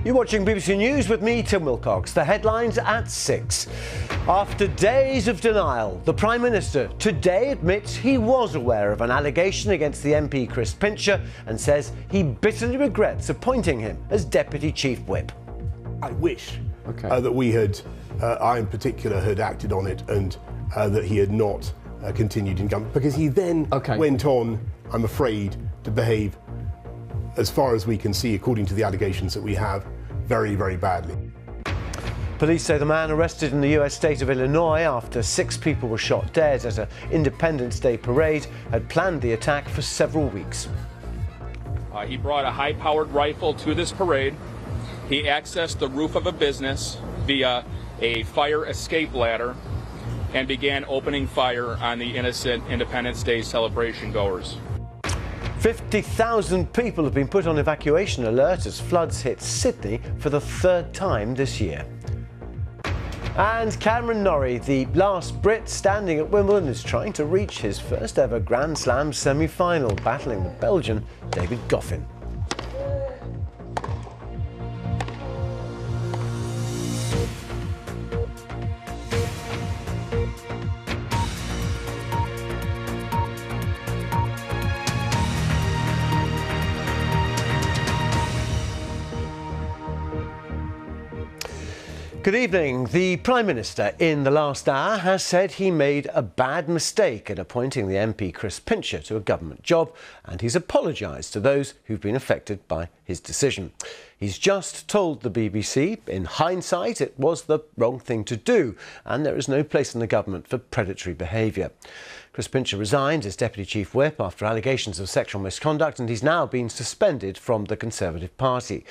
You're watching BBC News with me, Tim Willcox. The headlines at 6. After days of denial, the Prime Minister today admits he was aware of an allegation against the MP Chris Pincher and says he bitterly regrets appointing him as Deputy Chief Whip. I wish that we had, I in particular, had acted on it and that he had not continued in government, because he then went on, I'm afraid, to behave, as far as we can see, according to the allegations that we have, very, very badly. Police say the man arrested in the US state of Illinois after 6 people were shot dead at an Independence Day parade had planned the attack for several weeks. He brought a high-powered rifle to this parade. He accessed the roof of a business via a fire escape ladder and began opening fire on the innocent Independence Day celebration goers. 50,000 people have been put on evacuation alert as floods hit Sydney for the 3rd time this year. And Cameron Norrie, the last Brit standing at Wimbledon, is trying to reach his first ever Grand Slam semi-final, battling the Belgian David Goffin. Good evening. The Prime Minister in the last hour has said he made a bad mistake in appointing the MP Chris Pincher to a government job, and he's apologised to those who've been affected by his decision. He's just told the BBC, in hindsight, it was the wrong thing to do, and there is no place in the government for predatory behaviour. Chris Pincher resigned as Deputy Chief Whip after allegations of sexual misconduct, and he's now been suspended from the Conservative Party.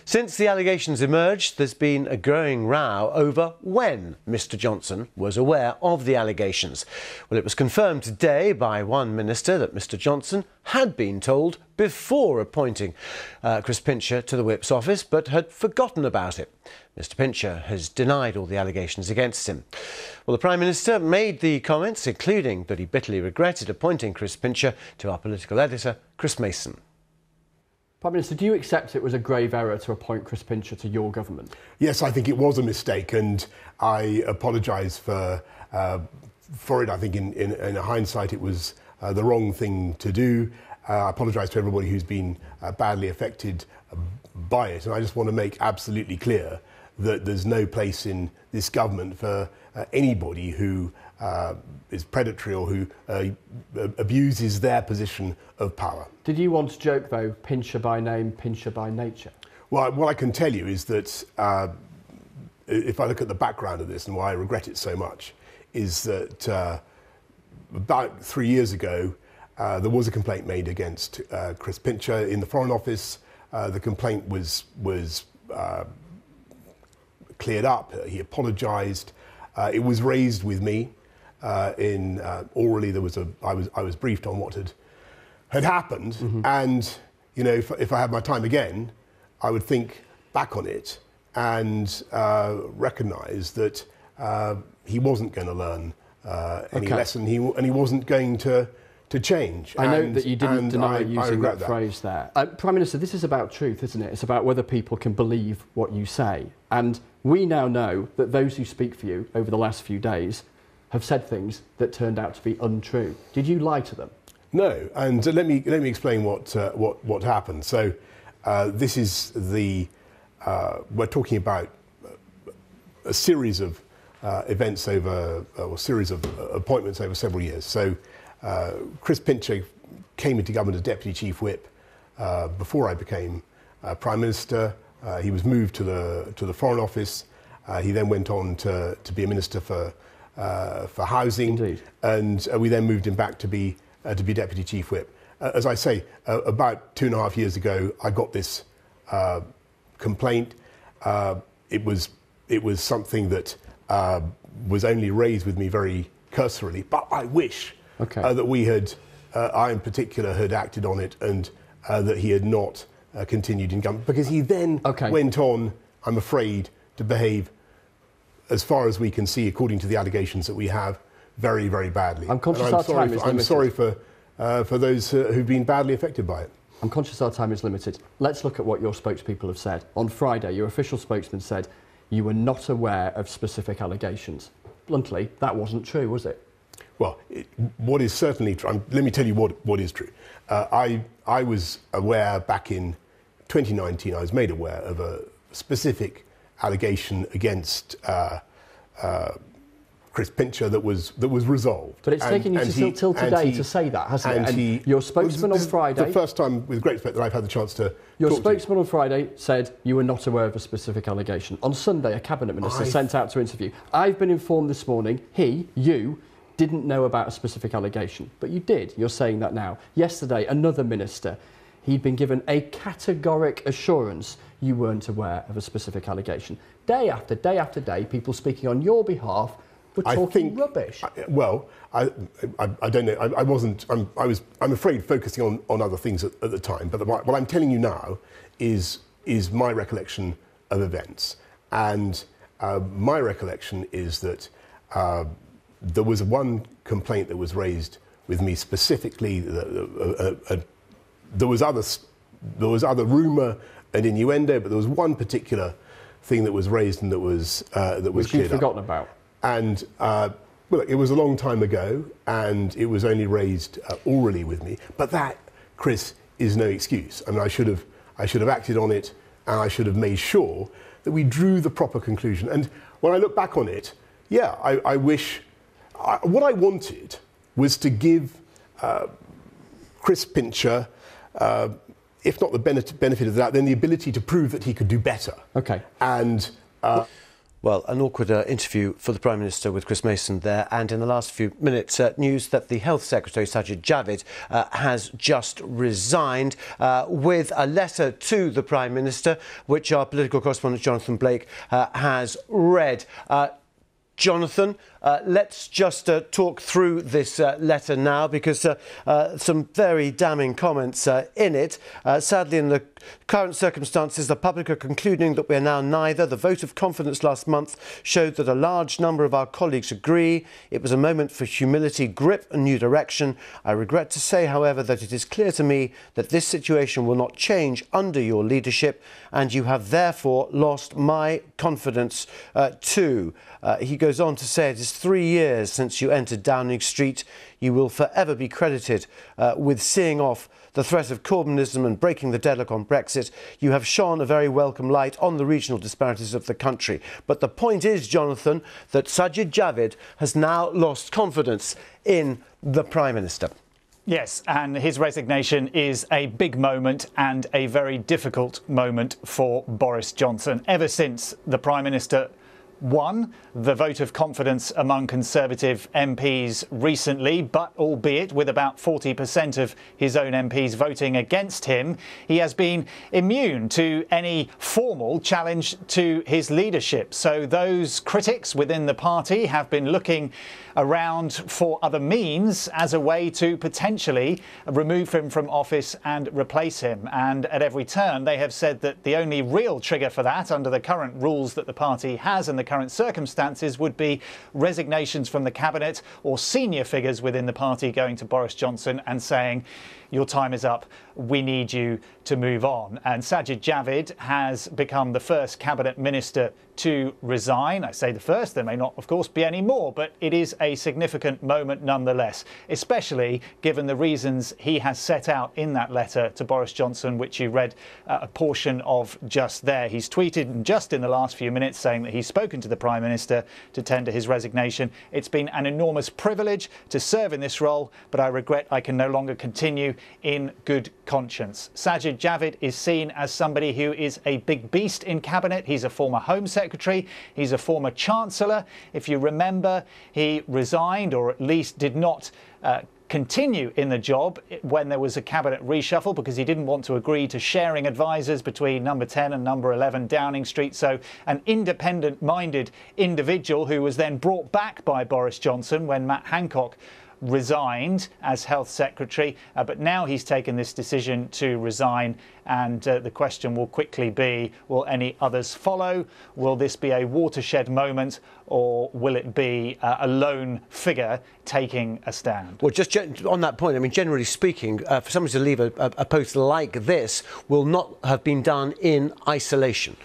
Since the allegations emerged, there's been a growing row over when Mr Johnson was aware of the allegations. Well, it was confirmed today by one minister that Mr Johnson had been told before appointing Chris Pincher to the Whip's office, but had forgotten about it. Mr Pincher has denied all the allegations against him. Well, the Prime Minister made the comments, including that he bitterly regretted appointing Chris Pincher, to our political editor, Chris Mason. Prime Minister, do you accept it was a grave error to appoint Chris Pincher to your government? Yes, I think it was a mistake, and I apologise for it. I think in hindsight it was the wrong thing to do. I apologise to everybody who's been badly affected by it, and I just want to make absolutely clear that there's no place in this government for anybody who is predatory or who abuses their position of power. Did you want to joke, though, Pincher by name, Pincher by nature? Well, what I can tell you is that if I look at the background of this and why I regret it so much, is that about 3 years ago, there was a complaint made against Chris Pincher in the Foreign Office. The complaint was cleared up. He apologised. It was raised with me. Orally, I was briefed on what had happened, and you know, if I had my time again, I would think back on it and recognise that he wasn't going to learn any lesson, and he wasn't going to change. I know that you didn't deny using that phrase there. Prime Minister, this is about truth, isn't it? It's about whether people can believe what you say, and we now know that those who speak for you over the last few days have said things that turned out to be untrue. Did you lie to them? No, and let me explain what happened. So this is we're talking about a series of events over, or series of appointments over several years. So Chris Pincher came into government as Deputy Chief Whip before I became Prime Minister. He was moved to the Foreign Office. He then went on to be a Minister for Housing. Indeed. And we then moved him back to be Deputy Chief Whip. As I say, about 2.5 years ago, I got this complaint. It was something that was only raised with me very cursorily, but I wish that we had, I in particular, had acted on it, and that he had not continued in government, because he then went on, I'm afraid, to behave, as far as we can see, according to the allegations that we have, very, very badly. I'm conscious our time is limited. I'm sorry for those who've been badly affected by it. I'm conscious our time is limited. Let's look at what your spokespeople have said. On Friday, your official spokesman said you were not aware of specific allegations. Bluntly, that wasn't true, was it? Well, what is certainly true, let me tell you what is true. I was aware back in 2019, I was made aware of a specific allegation against Chris Pincher that was resolved. But it's taken you till today to say that, hasn't it? And your spokesman on Friday... the first time, with great respect, that I've had the chance to Your spokesman on Friday said you were not aware of a specific allegation. On Sunday, a cabinet minister sent out to interview. I've been informed this morning, you didn't know about a specific allegation, but you did. You're saying that now. Yesterday, another minister, he'd been given a categoric assurance you weren't aware of a specific allegation. Day after day after day, people speaking on your behalf were talking rubbish. I don't know. I wasn't. I'm afraid focusing on other things at the time. But what I'm telling you now is my recollection of events, and my recollection is that there was one complaint that was raised with me specifically. There was other rumour and innuendo, but there was one particular thing that was raised and that was which you'd forgotten about. And well, it was a long time ago, and it was only raised orally with me. But that, Chris, is no excuse. I mean, I should have acted on it, and I should have made sure that we drew the proper conclusion. And when I look back on it, yeah, I wish. What I wanted was to give Chris Pincher, if not the benefit of that, then the ability to prove that he could do better. Okay. And. Well, an awkward interview for the Prime Minister with Chris Mason there. And in the last few minutes, news that the Health Secretary, Sajid Javid, has just resigned with a letter to the Prime Minister, which our political correspondent Jonathan Blake has read. Jonathan, let's just talk through this letter now, because some very damning comments in it. Sadly, in the current circumstances, the public are concluding that we are now neither. The vote of confidence last month showed that a large number of our colleagues agree. It was a moment for humility, grip and new direction. I regret to say, however, that it is clear to me that this situation will not change under your leadership, and you have therefore lost my confidence too. He goes on to say, it is 3 years since you entered Downing Street. You will forever be credited with seeing off the threat of Corbynism and breaking the deadlock on Brexit. You have shone a very welcome light on the regional disparities of the country. But the point is, Jonathan, that Sajid Javid has now lost confidence in the Prime Minister. Yes, and his resignation is a big moment and a very difficult moment for Boris Johnson. Ever since the Prime Minister won the vote of confidence among Conservative MPs recently, but albeit with about 40% of his own MPs voting against him, he has been immune to any formal challenge to his leadership. So those critics within the party have been looking around for other means as a way to potentially remove him from office and replace him. And at every turn, they have said that the only real trigger for that, under the current rules that the party has and the current circumstances, would be resignations from the cabinet or senior figures within the party going to Boris Johnson and saying, your time is up, we need you to move on. And Sajid Javid has become the first cabinet minister to resign. I say the first, there may not, of course, be any more, but it is a significant moment nonetheless, especially given the reasons he has set out in that letter to Boris Johnson, which you read a portion of just there. He's tweeted just in the last few minutes saying that he's spoken to the Prime Minister to tender his resignation. It's been an enormous privilege to serve in this role, but I regret I can no longer continue in good conscience. Sajid Javid is seen as somebody who is a big beast in cabinet. He's a former Home Secretary. He's a former Chancellor. If you remember, he resigned, or at least did not continue in the job when there was a cabinet reshuffle, because he didn't want to agree to sharing advisors between number 10 and number 11 Downing Street. So an independent-minded individual who was then brought back by Boris Johnson when Matt Hancock resigned as Health Secretary, but now he's taken this decision to resign, and the question will quickly be, will any others follow? Will this be a watershed moment, or will it be a lone figure taking a stand? Well, just on that point, I mean, generally speaking, for somebody to leave a post like this will not have been done in isolation.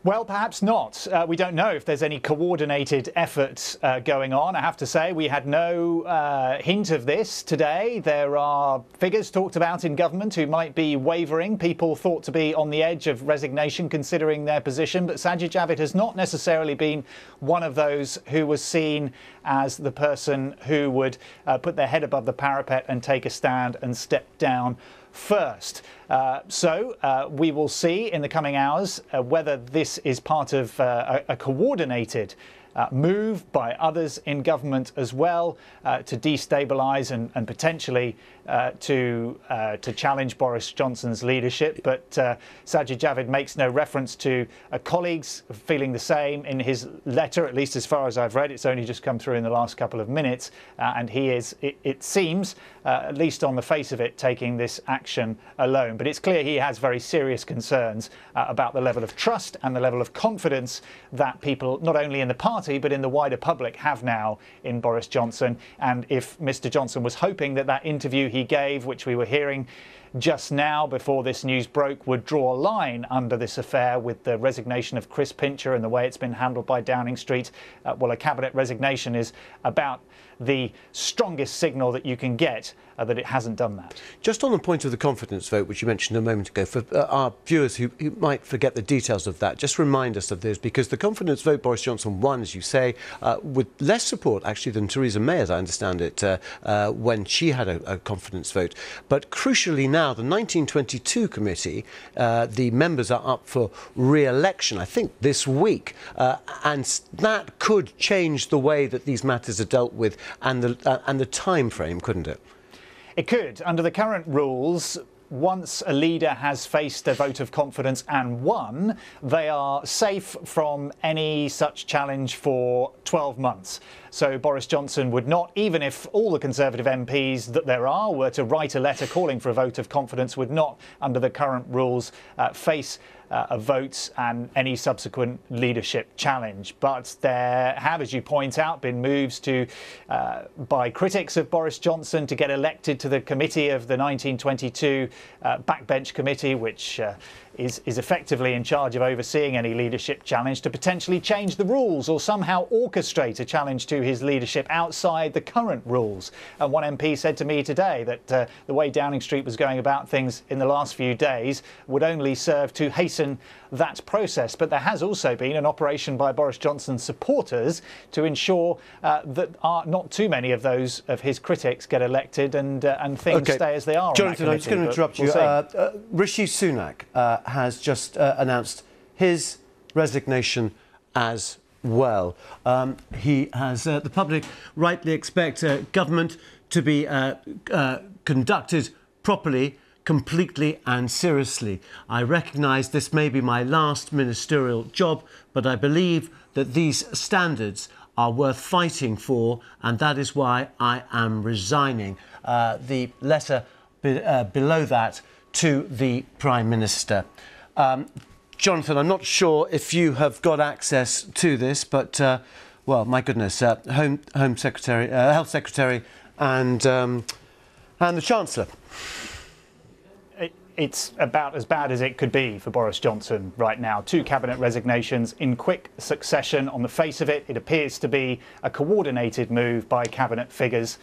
Well, perhaps not. We don't know if there's any coordinated effort going on. I have to say, we had no hint of this today. There are figures talked about in government who might be wavering, people thought to be on the edge of resignation considering their position. But Sajid Javid has not necessarily been one of those who was seen as the person who would put their head above the parapet and take a stand and step down first. So we will see in the coming hours whether this is part of a coordinated move by others in government as well to destabilise and potentially to challenge Boris Johnson's leadership. But Sajid Javid makes no reference to colleagues feeling the same in his letter, at least as far as I've read. It's only just come through in the last couple of minutes, and he is, it seems, at least on the face of it, taking this action alone. But it's clear he has very serious concerns about the level of trust and the level of confidence that people, not only in the party but in the wider public, have now in Boris Johnson. And if Mr. Johnson was hoping that that interview he gave, which we were hearing just now before this news broke, would draw a line under this affair with the resignation of Chris Pincher and the way it's been handled by Downing Street, well, a cabinet resignation is about the strongest signal that you can get that it hasn't done that. Just on the point of the confidence vote, which you mentioned a moment ago, for our viewers who might forget the details of that, just remind us of this, because the confidence vote, Boris Johnson won, as you say, with less support actually than Theresa May, as I understand it, when she had a confidence vote. But crucially now, the 1922 committee, the members are up for re-election, I think, this week, and that could change the way that these matters are dealt with and the time frame, couldn't it? It could. Under the current rules, once a leader has faced a vote of confidence and won, they are safe from any such challenge for 12 months. So Boris Johnson would not, even if all the Conservative MPs that there are were to write a letter calling for a vote of confidence, would not, under the current rules, face a vote and any subsequent leadership challenge. But there have, as you point out, been moves to by critics of Boris Johnson to get elected to the committee of the 1922 backbench committee, which is effectively in charge of overseeing any leadership challenge, to potentially change the rules or somehow orchestrate a challenge to his leadership outside the current rules. And one MP said to me today that the way Downing Street was going about things in the last few days would only serve to hasten that process. But there has also been an operation by Boris Johnson's supporters to ensure that not too many of those of his critics get elected and things stay as they are. Jonathan, I'm just going to interrupt you. Rishi Sunak has just announced his resignation as well. He has, the public rightly expect government to be conducted properly, completely and seriously. I recognise this may be my last ministerial job, but I believe that these standards are worth fighting for, and that is why I am resigning. The letter below that to the Prime Minister. Jonathan, I'm not sure if you have got access to this, but, well, my goodness, Home Secretary, Health Secretary and the Chancellor. It's about as bad as it could be for Boris Johnson right now. 2 cabinet resignations in quick succession. On the face of it, it appears to be a coordinated move by cabinet figures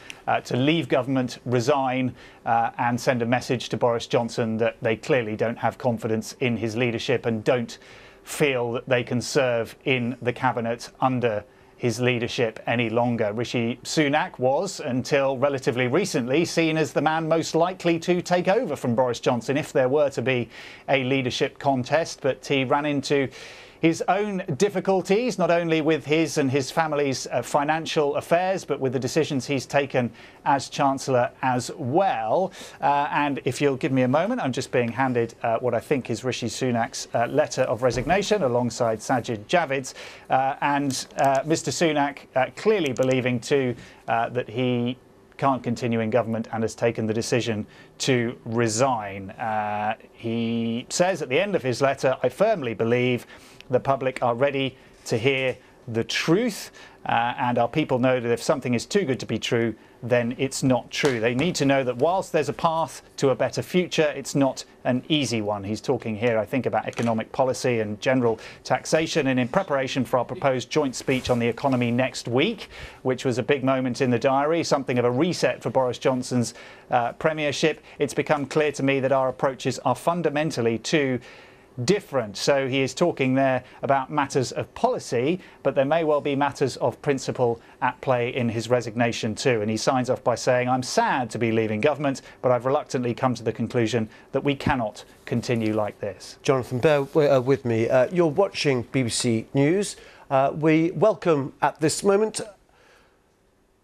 to leave government, resign, and send a message to Boris Johnson that they clearly don't have confidence in his leadership and don't feel that they can serve in the cabinet under his leadership any longer. Rishi Sunak was, until relatively recently, seen as the man most likely to take over from Boris Johnson if there were to be a leadership contest, but he ran into his own difficulties, not only with his and his family's financial affairs, but with the decisions he's taken as Chancellor as well. And if you'll give me a moment, I'm just being handed what I think is Rishi Sunak's letter of resignation alongside Sajid Javid's. And Mr. Sunak clearly believing too that he can't continue in government and has taken the decision to resign. He says at the end of his letter, "I firmly believe the public are ready to hear the truth, and our people know that if something is too good to be true, then it's not true. They need to know that whilst there's a path to a better future, it's not an easy one." He's talking here, I think, about economic policy and general taxation. And in preparation for our proposed joint speech on the economy next week, which was a big moment in the diary, something of a reset for Boris Johnson's premiership, it's become clear to me that our approaches are fundamentally too different. So he is talking there about matters of policy, but there may well be matters of principle at play in his resignation too. And he signs off by saying, "I'm sad to be leaving government, but I've reluctantly come to the conclusion that we cannot continue like this." Jonathan, bear with me. You're watching BBC News. We welcome at this moment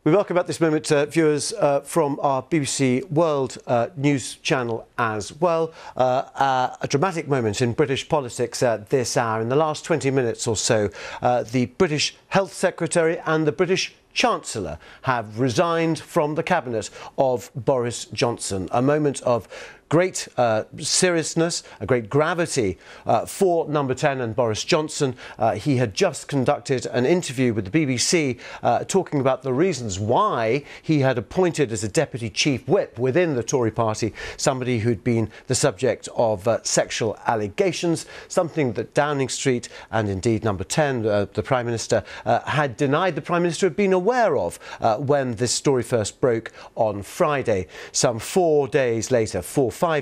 viewers from our BBC World News channel as well. A dramatic moment in British politics at this hour. In the last 20 minutes or so, the British Health Secretary and the British Chancellor have resigned from the cabinet of Boris Johnson. A moment of great seriousness, a great gravity for Number 10 and Boris Johnson. He had just conducted an interview with the BBC talking about the reasons why he had appointed as a deputy chief whip within the Tory party somebody who'd been the subject of sexual allegations, something that Downing Street and indeed Number 10, the Prime Minister, had denied the Prime Minister had been aware of when this story first broke on Friday. Some 5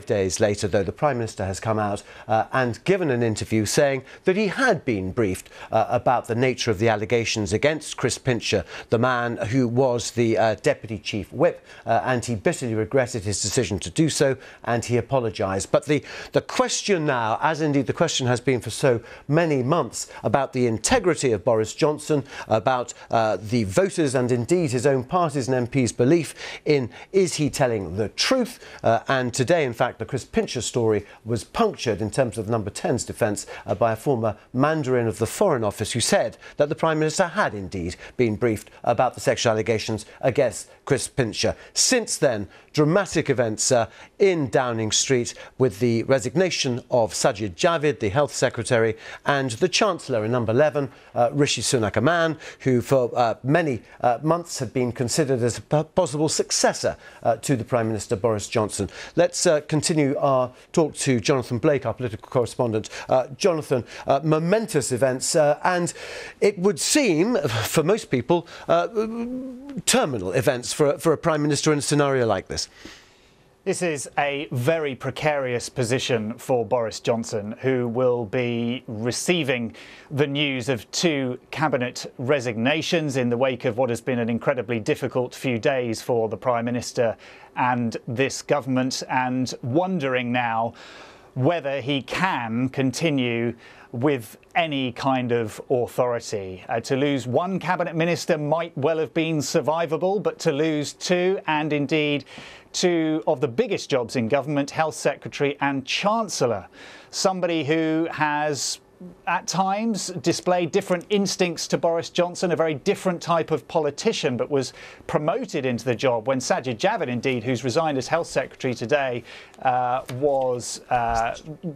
days later, though, the Prime Minister has come out and given an interview saying that he had been briefed about the nature of the allegations against Chris Pincher, the man who was the Deputy Chief Whip, and he bitterly regretted his decision to do so, and he apologised. But the question now, as indeed the question has been for so many months, about the integrity of Boris Johnson, about the voters and indeed his own party's and MPs' belief in is he telling the truth, and today, in fact, the Chris Pincher story was punctured in terms of Number 10's defence by a former Mandarin of the Foreign Office who said that the Prime Minister had indeed been briefed about the sexual allegations against Chris Pincher. Since then, dramatic events in Downing Street with the resignation of Sajid Javid, the Health Secretary, and the Chancellor in Number 11, Rishi Sunak, a man who for many months had been considered as a possible successor to the Prime Minister Boris Johnson. Let's continue our talk to Jonathan Blake, our political correspondent. Jonathan, momentous events, and it would seem, for most people, terminal events for a Prime Minister in a scenario like this. This is a very precarious position for Boris Johnson, who will be receiving the news of 2 cabinet resignations in the wake of what has been an incredibly difficult few days for the Prime Minister and this government, and wondering now whether he can continue with any kind of authority. To lose 1 cabinet minister might well have been survivable, but to lose 2, and indeed 2 of the biggest jobs in government, Health Secretary and Chancellor, somebody who has at times displayed different instincts to Boris Johnson, a very different type of politician, but was promoted into the job when Sajid Javid, indeed, who's resigned as Health Secretary today, was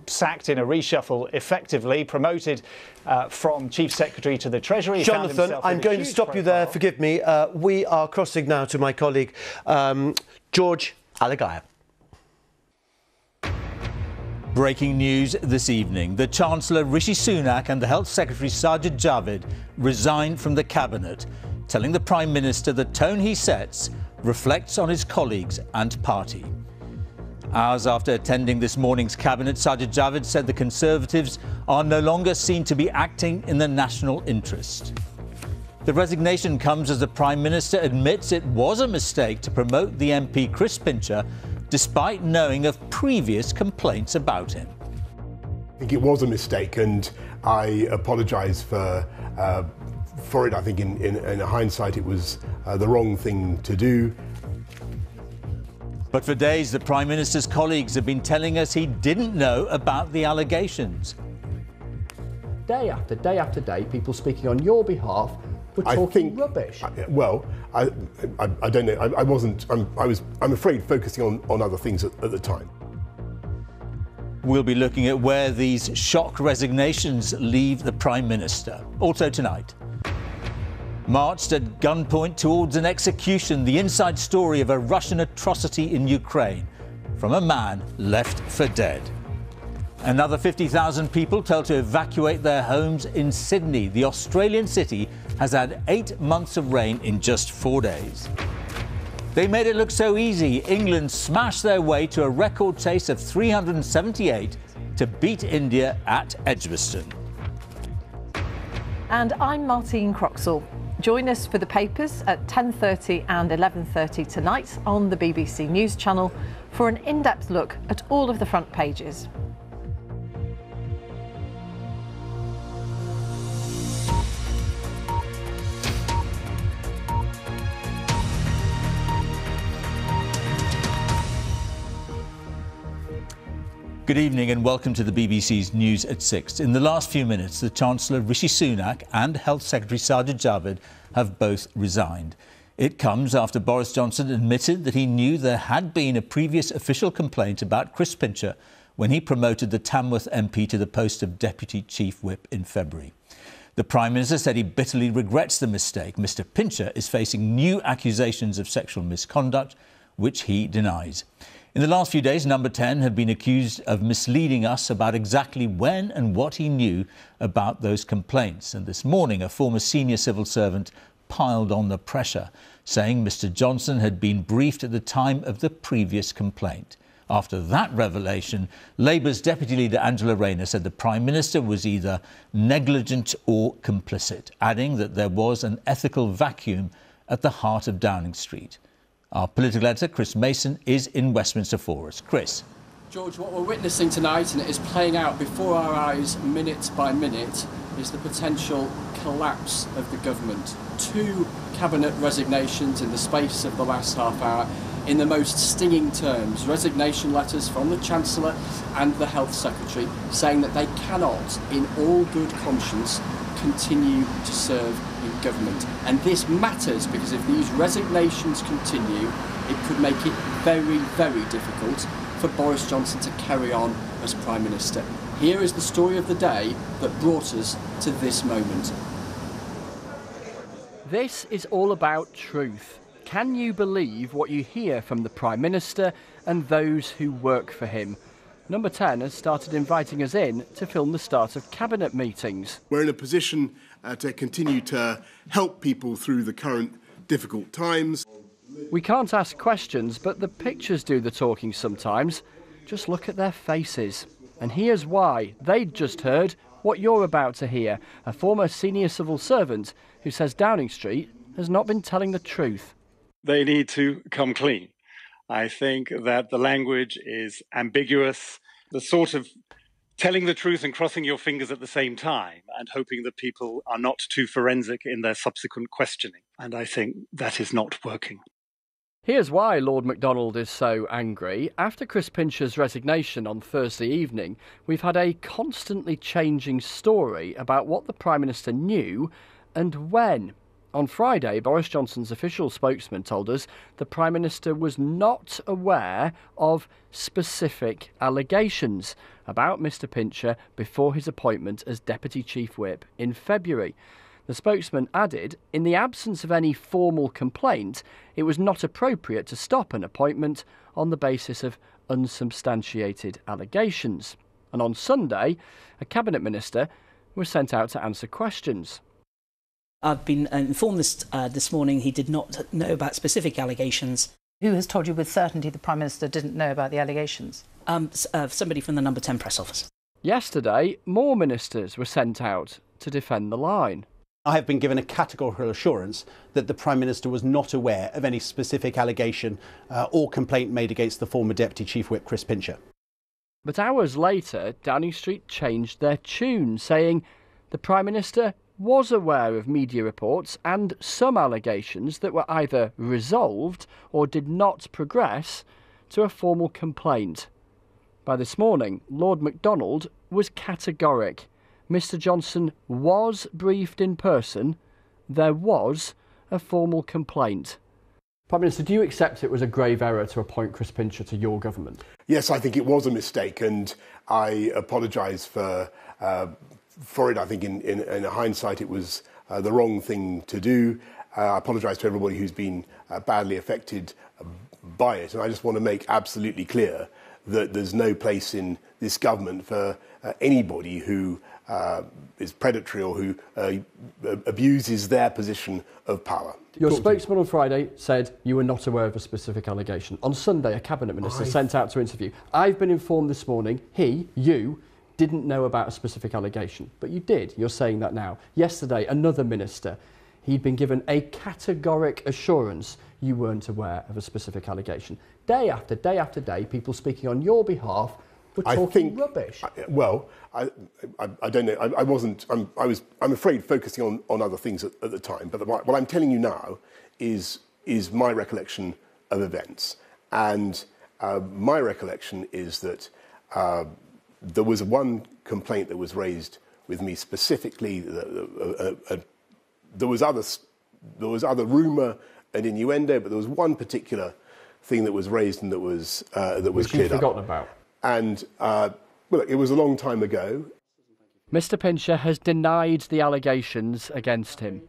sacked in a reshuffle, effectively promoted from Chief Secretary to the Treasury. Jonathan, I'm going to stop you there, forgive me. We are crossing now to my colleague George Alagiah. Breaking news this evening. The Chancellor Rishi Sunak and the Health Secretary Sajid Javid resigned from the Cabinet, telling the Prime Minister the tone he sets reflects on his colleagues and party. Hours after attending this morning's Cabinet, Sajid Javid said the Conservatives are no longer seen to be acting in the national interest. The resignation comes as the Prime Minister admits it was a mistake to promote the MP Chris Pincher, despite knowing of previous complaints about him. I think it was a mistake, and I apologise for it. I think in hindsight it was the wrong thing to do. But for days, the Prime Minister's colleagues have been telling us he didn't know about the allegations. Day after day after day, people speaking on your behalf were talking rubbish. Well, I don't know. I wasn't. I'm afraid focusing on other things at the time. We'll be looking at where these shock resignations leave the Prime Minister. Also tonight, marched at gunpoint towards an execution, the inside story of a Russian atrocity in Ukraine, from a man left for dead. Another 50,000 people told to evacuate their homes in Sydney. The Australian city has had 8 months of rain in just 4 days. They made it look so easy. England smashed their way to a record chase of 378 to beat India at Edgbaston. And I'm Martine Croxall. Join us for the papers at 10:30 and 11:30 tonight on the BBC News Channel for an in-depth look at all of the front pages. Good evening and welcome to the BBC's News at 6. In the last few minutes, the Chancellor Rishi Sunak and Health Secretary Sajid Javid have both resigned. It comes after Boris Johnson admitted that he knew there had been a previous official complaint about Chris Pincher when he promoted the Tamworth MP to the post of Deputy Chief Whip in February. The Prime Minister said he bitterly regrets the mistake. Mr Pincher is facing new accusations of sexual misconduct, which he denies. In the last few days, Number 10 had been accused of misleading us about exactly when and what he knew about those complaints. And this morning, a former senior civil servant piled on the pressure, saying Mr Johnson had been briefed at the time of the previous complaint. After that revelation, Labour's Deputy Leader Angela Rayner said the Prime Minister was either negligent or complicit, adding that there was an ethical vacuum at the heart of Downing Street. Our political editor, Chris Mason, is in Westminster for us. Chris. George, what we're witnessing tonight, and it is playing out before our eyes minute by minute, is the potential collapse of the government. 2 cabinet resignations in the space of the last half hour in the most stinging terms. Resignation letters from the Chancellor and the Health Secretary saying that they cannot, in all good conscience, continue to serve in government. And this matters because if these resignations continue, it could make it very, very difficult for Boris Johnson to carry on as Prime Minister. Here is the story of the day that brought us to this moment. This is all about truth. Can you believe what you hear from the Prime Minister and those who work for him? Number 10 has started inviting us in to film the start of cabinet meetings. We're in a position to continue to help people through the current difficult times. We can't ask questions, but the pictures do the talking sometimes. Just look at their faces. And here's why. They'd just heard what you're about to hear. A former senior civil servant who says Downing Street has not been telling the truth. They need to come clean. I think that the language is ambiguous, the sort of telling the truth and crossing your fingers at the same time and hoping that people are not too forensic in their subsequent questioning. And I think that is not working. Here's why Lord MacDonald is so angry. After Chris Pincher's resignation on Thursday evening, we've had a constantly changing story about what the Prime Minister knew and when. On Friday, Boris Johnson's official spokesman told us the Prime Minister was not aware of specific allegations about Mr Pincher before his appointment as Deputy Chief Whip in February. The spokesman added, in the absence of any formal complaint, it was not appropriate to stop an appointment on the basis of unsubstantiated allegations. And on Sunday, a Cabinet Minister was sent out to answer questions. I've been informed this morning he did not know about specific allegations. Who has told you with certainty the Prime Minister didn't know about the allegations? Somebody from the Number 10 press office. Yesterday, more ministers were sent out to defend the line. I have been given a categorical assurance that the Prime Minister was not aware of any specific allegation or complaint made against the former Deputy Chief Whip, Chris Pincher. But hours later, Downing Street changed their tune, saying the Prime Minister was aware of media reports and some allegations that were either resolved or did not progress to a formal complaint. By this morning, Lord MacDonald was categoric. Mr Johnson was briefed in person. There was a formal complaint. Prime Minister, do you accept it was a grave error to appoint Chris Pincher to your government? Yes, I think it was a mistake, and I apologise for it. I think in hindsight it was the wrong thing to do. I apologise to everybody who's been badly affected by it, and I just want to make absolutely clear that there's no place in this government for anybody who is predatory or who abuses their position of power. Your spokesman on Friday said you were not aware of a specific allegation. On Sunday, a cabinet minister sent out to interview. I've been informed this morning you didn't know about a specific allegation, but you did. You're saying that now. Yesterday, another minister, he'd been given a categoric assurance you weren't aware of a specific allegation. Day after day after day, people speaking on your behalf were talking rubbish. I don't know. I wasn't. I'm afraid focusing on other things at the time. But what I'm telling you now is my recollection of events, and my recollection is that there was one complaint that was raised with me specifically. There was other rumour and innuendo, but there was one particular thing that was raised and that was cleared up. Which you've forgotten about. And look, it was a long time ago. Mr Pincher has denied the allegations against him.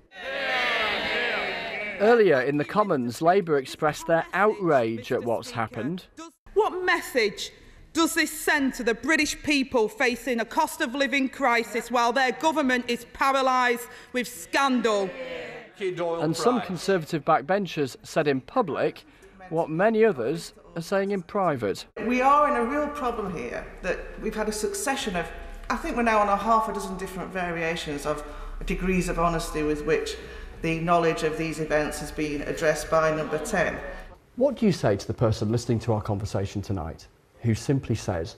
Earlier in the Commons, Labour expressed their outrage at what's happened. What message does this send to the British people facing a cost of living crisis while their government is paralysed with scandal? And some Conservative backbenchers said in public what many others are saying in private. We are in a real problem here that we've had a succession of, I think we're now on a half a dozen different variations of degrees of honesty with which the knowledge of these events has been addressed by Number 10. What do you say to the person listening to our conversation tonight who simply says,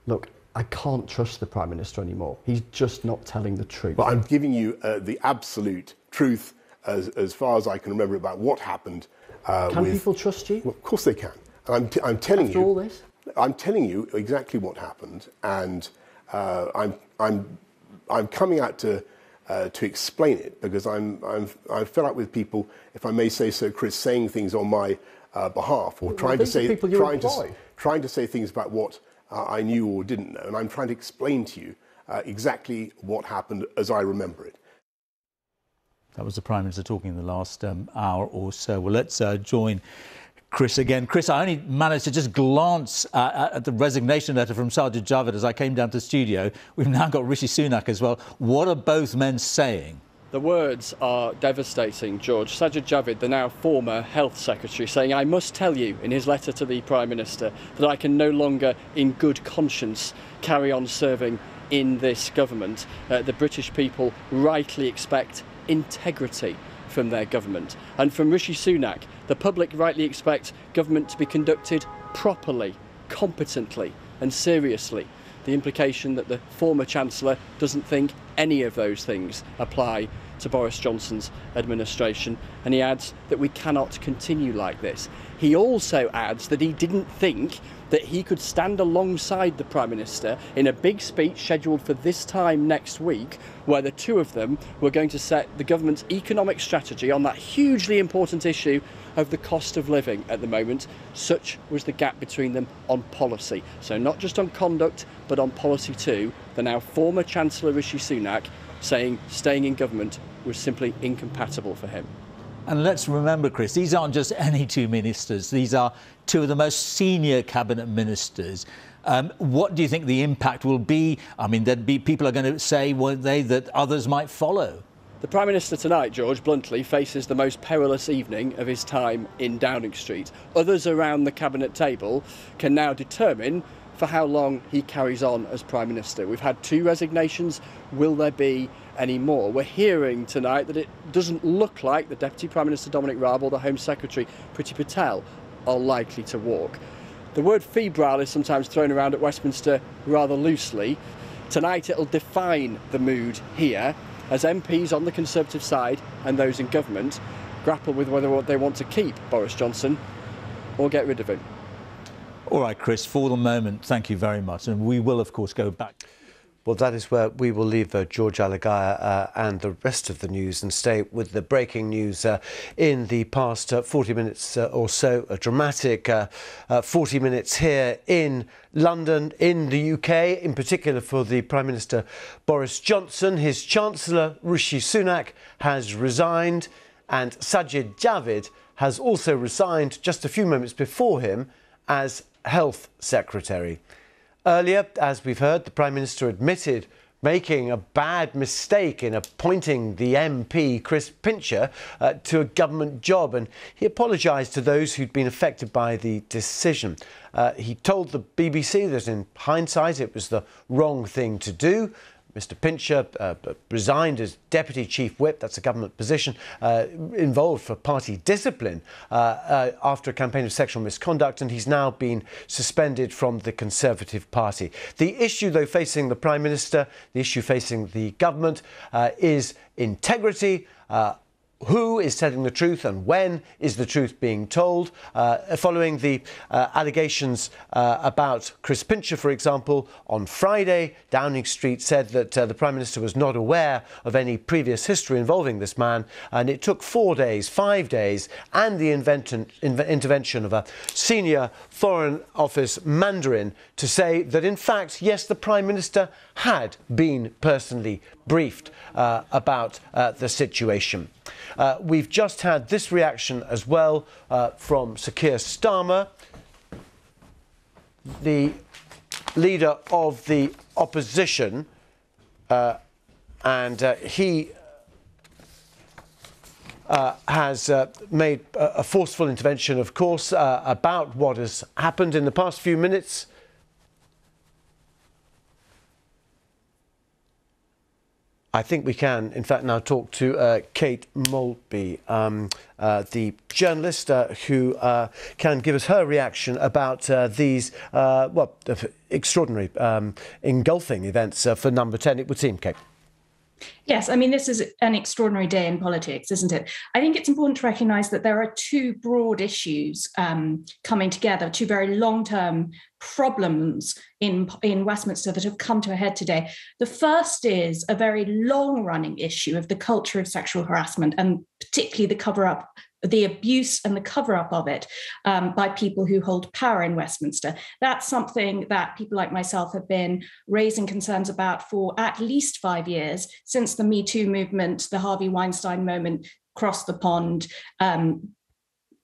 look, I can't trust the Prime Minister anymore. He's just not telling the truth. Well, I'm giving you the absolute truth as far as I can remember about what happened. Can people trust you? Well, of course they can. I'm telling After you. all this? I'm telling you exactly what happened, and I'm coming out to explain it because I'm fed up with people, if I may say so, Chris, saying things on my behalf or trying to say things about what I knew or didn't know, and I'm trying to explain to you exactly what happened as I remember it. That was the Prime Minister talking in the last hour or so. Well, let's join Chris again. Chris, I only managed to just glance at the resignation letter from Sajid Javid as I came down to the studio. We've now got Rishi Sunak as well. What are both men saying? The words are devastating, George. Sajid Javid, the now former Health Secretary, saying, I must tell you in his letter to the Prime Minister that I can no longer, in good conscience, carry on serving in this government. The British people rightly expect integrity from their government. And from Rishi Sunak, the public rightly expect government to be conducted properly, competently and seriously. The implication that the former Chancellor doesn't think any of those things apply to Boris Johnson's administration, and he adds that we cannot continue like this. He also adds that he didn't think that he could stand alongside the Prime Minister in a big speech scheduled for this time next week, where the two of them were going to set the government's economic strategy on that hugely important issue of the cost of living at the moment. Such was the gap between them on policy. So not just on conduct, but on policy too. The now former Chancellor Rishi Sunak saying staying in government was simply incompatible for him. And let's remember, Chris, these aren't just any two ministers. These are two of the most senior cabinet ministers. What do you think the impact will be? I mean, people are going to say, won't they, that others might follow? The Prime Minister tonight, George, bluntly, faces the most perilous evening of his time in Downing Street. Others around the cabinet table can now determine for how long he carries on as Prime Minister. We've had 2 resignations. Will there be any more? We're hearing tonight that it doesn't look like the Deputy Prime Minister Dominic Raab or the Home Secretary Priti Patel are likely to walk. The word febrile is sometimes thrown around at Westminster rather loosely. Tonight it'll define the mood here as MPs on the Conservative side and those in government grapple with whether they want to keep Boris Johnson or get rid of him. All right, Chris, for the moment, thank you very much. And we will, of course, go back. Well, that is where we will leave George Alagiah and the rest of the news and stay with the breaking news in the past 40 minutes or so. A dramatic 40 minutes here in London, in the UK, in particular for the Prime Minister Boris Johnson. His Chancellor, Rishi Sunak, has resigned, and Sajid Javid has also resigned just a few moments before him as Health Secretary. Earlier, as we've heard, the Prime Minister admitted making a bad mistake in appointing the MP, Chris Pincher, to a government job, and he apologised to those who'd been affected by the decision. He told the BBC that in hindsight it was the wrong thing to do. Mr Pincher resigned as Deputy Chief Whip, that's a government position, involved for party discipline after a campaign of sexual misconduct, and he's now been suspended from the Conservative Party. The issue, though, facing the Prime Minister, the issue facing the government is integrity. Who is telling the truth and when is the truth being told? Following the allegations about Chris Pincher, for example, on Friday, Downing Street said that the Prime Minister was not aware of any previous history involving this man, and it took 4 days, 5 days, and the intervention of a senior Foreign Office Mandarin to say that, in fact, yes, the Prime Minister had been personally briefed about the situation. We've just had this reaction as well from Sir Keir Starmer, the leader of the opposition, and he has made a forceful intervention, of course, about what has happened in the past few minutes. I think we can, in fact, now talk to Kate Maltby, the journalist who can give us her reaction about these, extraordinary, engulfing events for Number 10, it would seem, Kate. Yes, I mean, this is an extraordinary day in politics, isn't it? I think it's important to recognise that there are two broad issues coming together, two very long-term problems in Westminster that have come to a head today. The first is a very long-running issue of the culture of sexual harassment, and particularly the cover-up, the abuse and the cover-up of it by people who hold power in Westminster. That's something that people like myself have been raising concerns about for at least 5 years, since the Me Too movement, the Harvey Weinstein moment crossed the pond,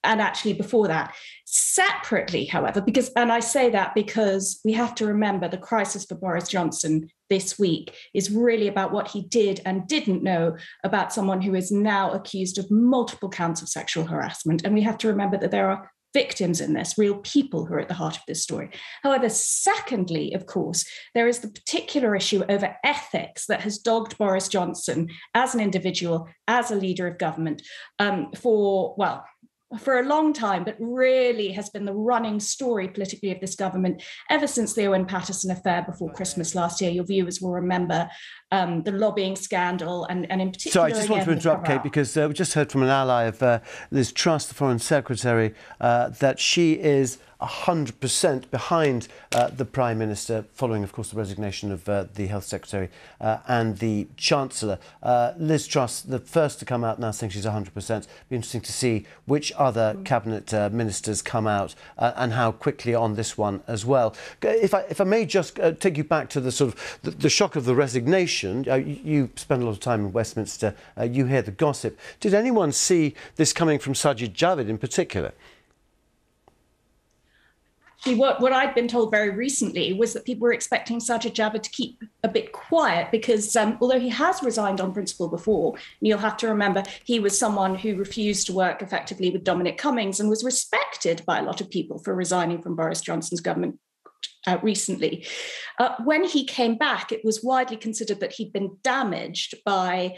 and actually before that. Separately, however, and I say that because we have to remember the crisis for Boris Johnson this week is really about what he did and didn't know about someone who is now accused of multiple counts of sexual harassment. And we have to remember that there are victims in this, real people who are at the heart of this story. However, secondly, of course, there is the particular issue over ethics that has dogged Boris Johnson as an individual, as a leader of government, for a long time, but really has been the running story politically of this government ever since the Owen Paterson affair before Christmas last year. Your viewers will remember the lobbying scandal and in particular... So I just want to interrupt, Kate, because we just heard from an ally of Liz Truss, the Foreign Secretary, that she is 100% behind the Prime Minister, following, of course, the resignation of the Health Secretary and the Chancellor. Liz Truss, the first to come out now saying she's 100%. Be interesting to see which other cabinet ministers come out and how quickly on this one as well. If I may just take you back to the sort of the shock of the resignation. You spend a lot of time in Westminster. You hear the gossip. Did anyone see this coming from Sajid Javid in particular? What I'd been told very recently was that people were expecting Sajid Javid to keep a bit quiet because although he has resigned on principle before, and you'll have to remember he was someone who refused to work effectively with Dominic Cummings and was respected by a lot of people for resigning from Boris Johnson's government recently. When he came back, it was widely considered that he'd been damaged by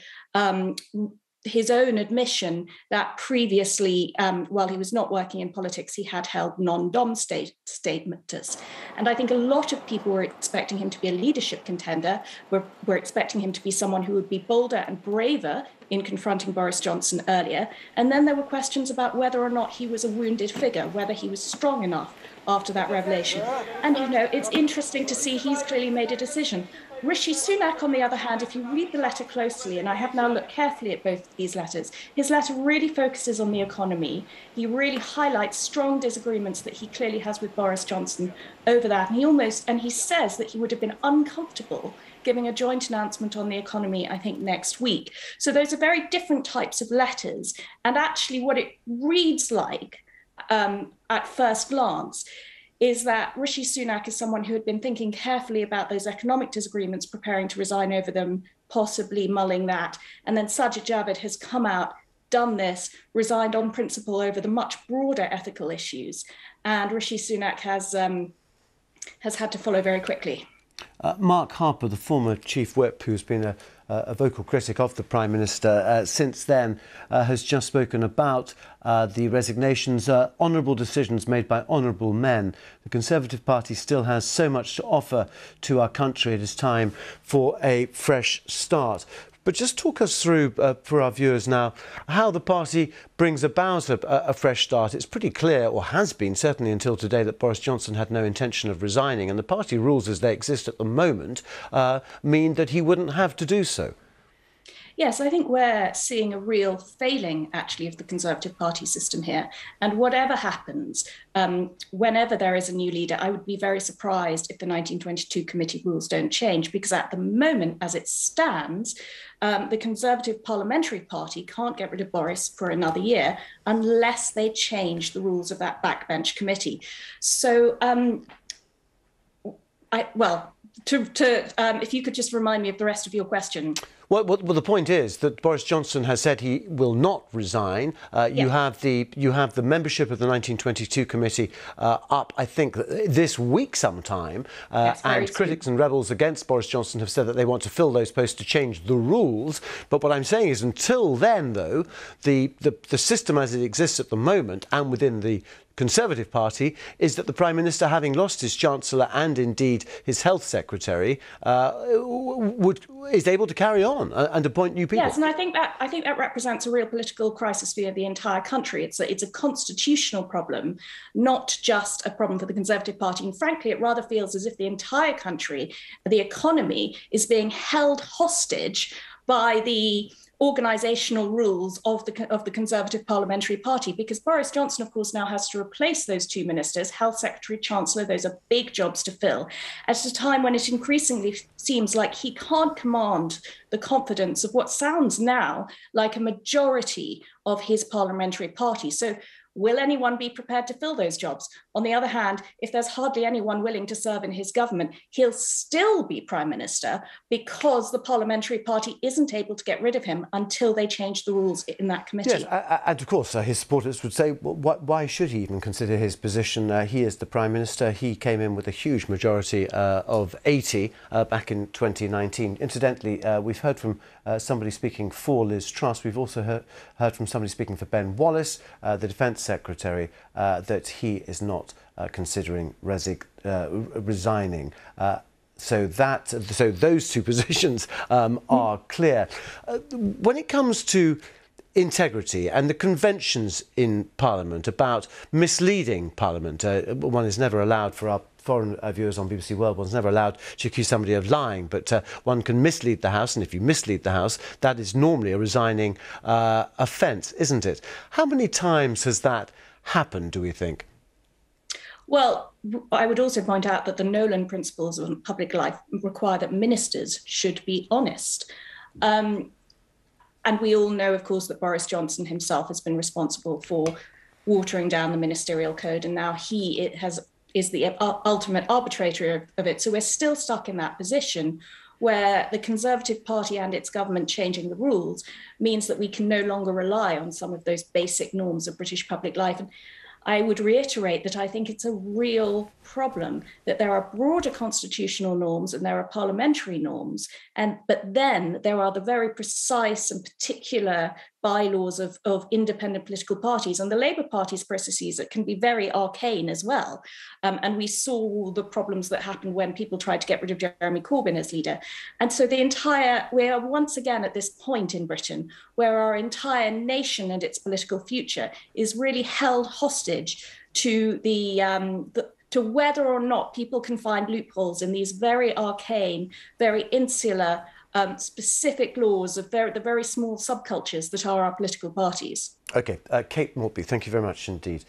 his own admission that previously, while he was not working in politics, he had held non-dom status. And I think a lot of people were expecting him to be a leadership contender, were expecting him to be someone who would be bolder and braver in confronting Boris Johnson earlier. And then there were questions about whether or not he was a wounded figure, whether he was strong enough after that revelation. And, you know, it's interesting to see he's clearly made a decision. Rishi Sunak, on the other hand, if you read the letter closely, and I have now looked carefully at both of these letters, his letter really focuses on the economy. He really highlights strong disagreements that he clearly has with Boris Johnson over that. And he says that he would have been uncomfortable giving a joint announcement on the economy, I think, next week. So those are very different types of letters. And actually what it reads like at first glance is that Rishi Sunak is someone who had been thinking carefully about those economic disagreements, preparing to resign over them, possibly mulling that. And then Sajid Javid has come out, done this, resigned on principle over the much broader ethical issues. And Rishi Sunak has had to follow very quickly. Mark Harper, the former Chief Whip, who's been a vocal critic of the Prime Minister since then, has just spoken about the resignations, honourable decisions made by honourable men. The Conservative Party still has so much to offer to our country. It is time for a fresh start. But just talk us through, for our viewers now, how the party brings about a fresh start. It's pretty clear, or has been certainly until today, that Boris Johnson had no intention of resigning, and the party rules as they exist at the moment mean that he wouldn't have to do so. Yes, I think we're seeing a real failing, actually, of the Conservative Party system here. And whatever happens, whenever there is a new leader, I would be very surprised if the 1922 committee rules don't change, because at the moment, as it stands, the Conservative Parliamentary Party can't get rid of Boris for another year unless they change the rules of that backbench committee. So, if you could just remind me of the rest of your question. Well, the point is that Boris Johnson has said he will not resign. You have the membership of the 1922 committee up, I think, this week sometime. And critics and rebels against Boris Johnson have said that they want to fill those posts to change the rules. But what I'm saying is, until then, though, the system as it exists at the moment and within the Conservative Party is that the Prime Minister, having lost his Chancellor and indeed his Health Secretary, is able to carry on and appoint new people. Yes, and I think that represents a real political crisis for the entire country. It's a constitutional problem, not just a problem for the Conservative Party. And frankly, it rather feels as if the entire country, the economy, is being held hostage by the organisational rules of the Conservative Parliamentary Party, because Boris Johnson, of course, now has to replace those two ministers, Health Secretary, Chancellor. Those are big jobs to fill at a time when it increasingly seems like he can't command the confidence of what sounds now like a majority of his parliamentary party. So will anyone be prepared to fill those jobs? On the other hand, if there's hardly anyone willing to serve in his government, he'll still be Prime Minister because the parliamentary party isn't able to get rid of him until they change the rules in that committee. Yes, and of course his supporters would say, well, why should he even consider his position? He is the Prime Minister. He came in with a huge majority of 80 back in 2019. Incidentally, we've heard from somebody speaking for Liz Truss. We've also heard from somebody speaking for Ben Wallace, the Defence Secretary, that he is not considering resigning. So those two positions are clear. When it comes to integrity and the conventions in Parliament about misleading Parliament, one is never allowed, for our foreign viewers on BBC World, one's never allowed to accuse somebody of lying, but one can mislead the House, and if you mislead the House, that is normally a resigning offence, isn't it? How many times has that happened, do we think? Well, I would also point out that the Nolan principles of public life require that ministers should be honest. And we all know, of course, that Boris Johnson himself has been responsible for watering down the ministerial code, and now he is the ultimate arbitrator of it. So we're still stuck in that position where the Conservative Party and its government changing the rules means that we can no longer rely on some of those basic norms of British public life. And I would reiterate that I think it's a real problem, that there are broader constitutional norms and there are parliamentary norms, but then there are the very precise and particular bylaws of independent political parties, and the Labour Party's processes that can be very arcane as well. And we saw the problems that happened when people tried to get rid of Jeremy Corbyn as leader. And so we are once again at this point in Britain where our entire nation and its political future is really held hostage to to whether or not people can find loopholes in these very arcane, very insular, specific laws of the very small subcultures that are our political parties. OK, Kate Mortby, thank you very much indeed.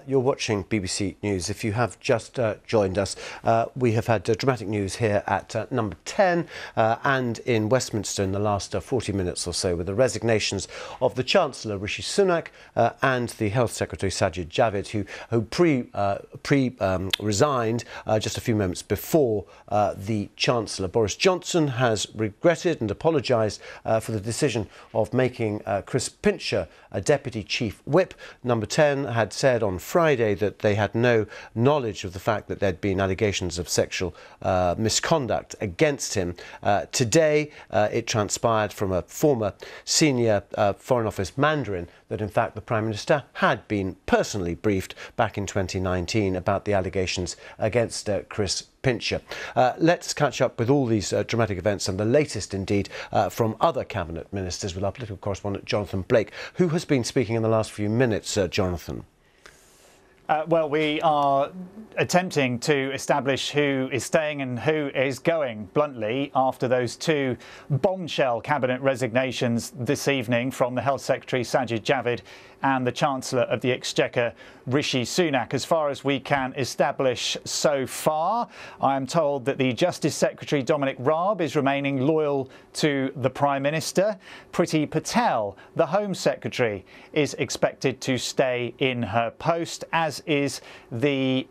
You're watching BBC News. If you have just joined us, we have had dramatic news here at number 10 and in Westminster in the last 40 minutes or so, with the resignations of the Chancellor Rishi Sunak and the Health Secretary Sajid Javid, who resigned just a few moments before the Chancellor. Boris Johnson has regretted and apologised for the decision of making Chris Pincher a Deputy Chief Whip. Number 10 had said on Friday that they had no knowledge of the fact that there'd been allegations of sexual misconduct against him. Today, it transpired from a former senior Foreign Office Mandarin that in fact the Prime Minister had been personally briefed back in 2019 about the allegations against Chris Pincher. Let's catch up with all these dramatic events and the latest indeed from other cabinet ministers with our political correspondent Jonathan Blake, who has been speaking in the last few minutes. Jonathan. Well, we are attempting to establish who is staying and who is going, bluntly, after those two bombshell cabinet resignations this evening from the Health Secretary Sajid Javid and the Chancellor of the Exchequer Rishi Sunak. As far as we can establish so far, I am told that the Justice Secretary Dominic Raab is remaining loyal to the Prime Minister. Priti Patel, the Home Secretary, is expected to stay in her post, as is the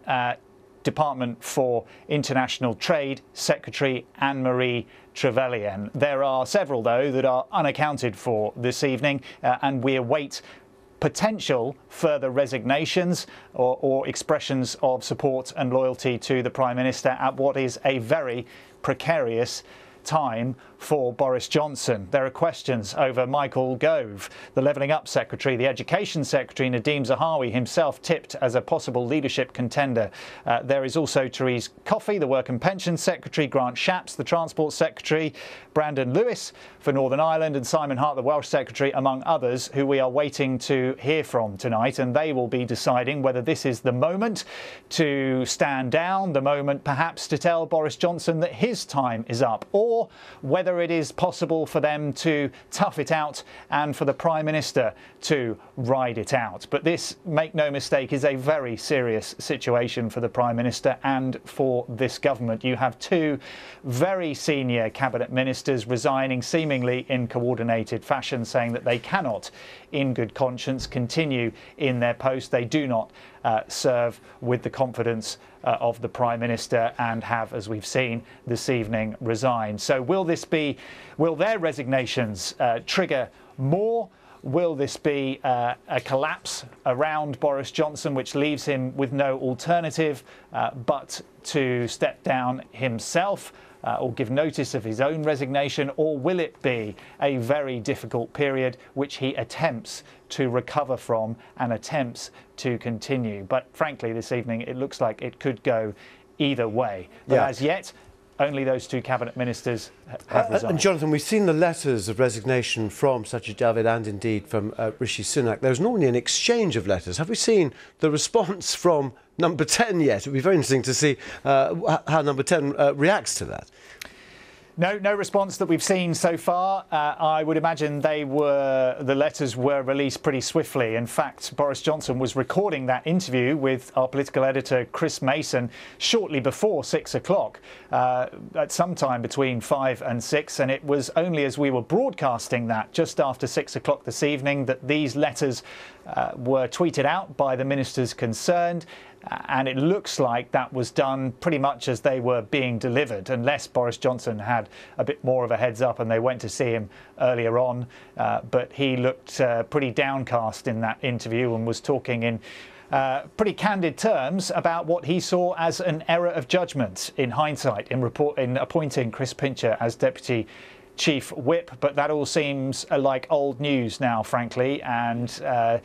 Department for International Trade Secretary Anne-Marie Trevelyan. There are several, though, that are unaccounted for this evening, and we await potential further resignations or expressions of support and loyalty to the Prime Minister at what is a very precarious time for Boris Johnson. There are questions over Michael Gove, the Levelling Up Secretary, the Education Secretary Nadeem Zahawi, himself tipped as a possible leadership contender. There is also Therese Coffey, the Work and Pensions Secretary, Grant Shapps, the Transport Secretary, Brandon Lewis for Northern Ireland, and Simon Hart, the Welsh Secretary, among others, who we are waiting to hear from tonight. And they will be deciding whether this is the moment to stand down, the moment perhaps to tell Boris Johnson that his time is up, or whether it is possible for them to tough it out and for the Prime Minister to ride it out. But this, make no mistake, is a very serious situation for the Prime Minister and for this government. You have two very senior cabinet ministers resigning seemingly in coordinated fashion, saying that they cannot, in good conscience, continue in their post. They do not serve with the confidence of the Prime Minister and have, as we've seen this evening, resigned. So will their resignations trigger more? Will this be a collapse around Boris Johnson, which leaves him with no alternative but to step down himself? Or give notice of his own resignation, or will it be a very difficult period which he attempts to recover from and attempts to continue? But frankly, this evening, it looks like it could go either way. But as yet, only those two cabinet ministers have resigned. And Jonathan, we've seen the letters of resignation from Sajid Javid and indeed from Rishi Sunak. There's normally an exchange of letters. Have we seen the response from number 10 yet? It would be very interesting to see how number 10 reacts to that. No response that we've seen so far. I would imagine the letters were released pretty swiftly. In fact, Boris Johnson was recording that interview with our political editor, Chris Mason, shortly before 6 o'clock, at some time between 5 and 6. And it was only as we were broadcasting that just after 6 o'clock this evening that these letters were tweeted out by the ministers concerned. And it looks like that was done pretty much as they were being delivered, unless Boris Johnson had a bit more of a heads up and they went to see him earlier on. But he looked pretty downcast in that interview and was talking in pretty candid terms about what he saw as an error of judgment in hindsight in appointing Chris Pincher as Deputy Chief Whip. But that all seems like old news now, frankly, and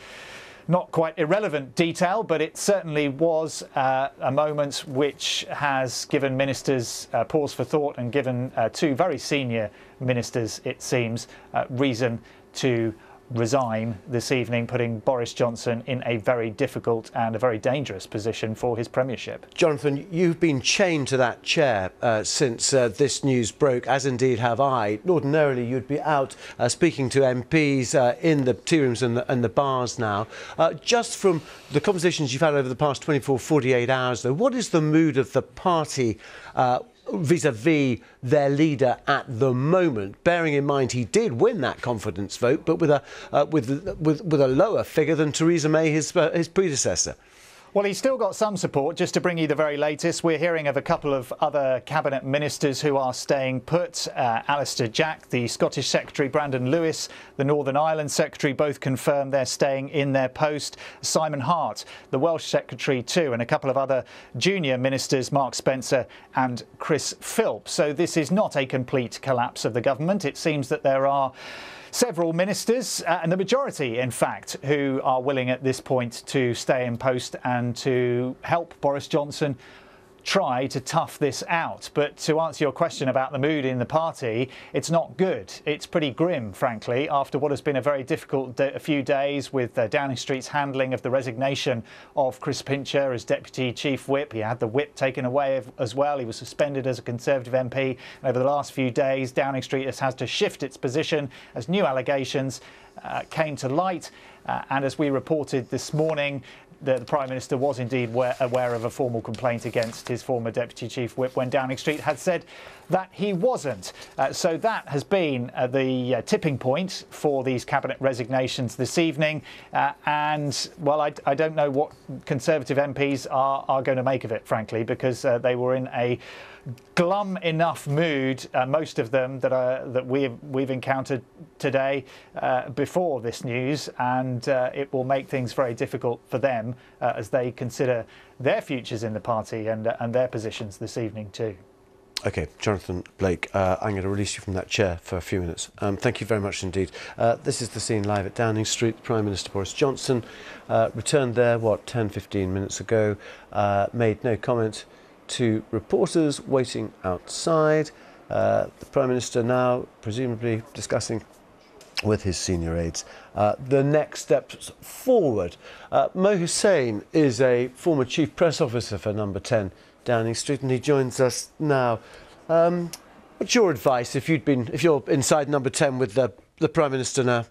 not quite irrelevant detail, but it certainly was a moment which has given ministers pause for thought and given two very senior ministers, it seems, reason to resign this evening, putting Boris Johnson in a very difficult and a very dangerous position for his premiership. Jonathan, you've been chained to that chair since this news broke, as indeed have I. Ordinarily, you'd be out speaking to MPs in the tea rooms and the bars now. Just from the conversations you've had over the past 24, 48 hours, though, what is the mood of the party vis-à-vis their leader at the moment, bearing in mind he did win that confidence vote, but with a lower figure than Theresa May, his predecessor? Well, he's still got some support. Just to bring you the very latest, we're hearing of a couple of other cabinet ministers who are staying put. Alastair Jack, the Scottish Secretary, Brandon Lewis, the Northern Ireland Secretary, both confirmed they're staying in their post. Simon Hart, the Welsh Secretary too, and a couple of other junior ministers, Mark Spencer and Chris Philp. So this is not a complete collapse of the government. It seems that there are several ministers, and the majority, in fact, who are willing at this point to stay in post and to help Boris Johnson try to tough this out. But to answer your question about the mood in the party, it's not good. It's pretty grim, frankly, after what has been a very difficult few days with Downing Street's handling of the resignation of Chris Pincher as Deputy Chief Whip. He had the whip taken away as well. He was suspended as a Conservative MP. And over the last few days, Downing Street has had to shift its position as new allegations came to light. And as we reported this morning, the Prime Minister was indeed aware of a formal complaint against his former Deputy Chief Whip when Downing Street had said that he wasn't. So that has been the tipping point for these cabinet resignations this evening. And, well, I don't know what Conservative MPs are going to make of it, frankly, because they were in a glum enough mood, most of them that we've encountered today before this news, and it will make things very difficult for them as they consider their futures in the party and their positions this evening too. OK, Jonathan Blake, I'm going to release you from that chair for a few minutes. Thank you very much indeed. This is the scene live at Downing Street. Prime Minister Boris Johnson returned there, 10, 15 minutes ago, made no comment to reporters waiting outside. The Prime Minister now presumably discussing with his senior aides the next steps forward. Mo Hussein is a former Chief Press Officer for Number 10 Downing Street, and he joins us now. What's your advice if you're inside Number 10 with the Prime Minister now?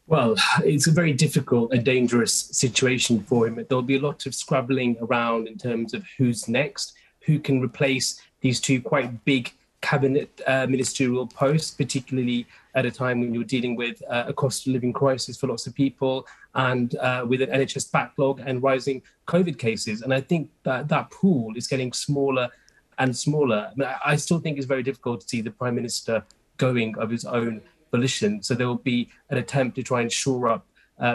Well, it's a very difficult and dangerous situation for him. There'll be a lot of scrabbling around in terms of who's next, who can replace these two quite big cabinet ministerial posts, particularly at a time when you're dealing with a cost of living crisis for lots of people and with an NHS backlog and rising COVID cases. And I think that pool is getting smaller and smaller. I still think it's very difficult to see the Prime Minister going of his own volition. So there will be an attempt to try and shore up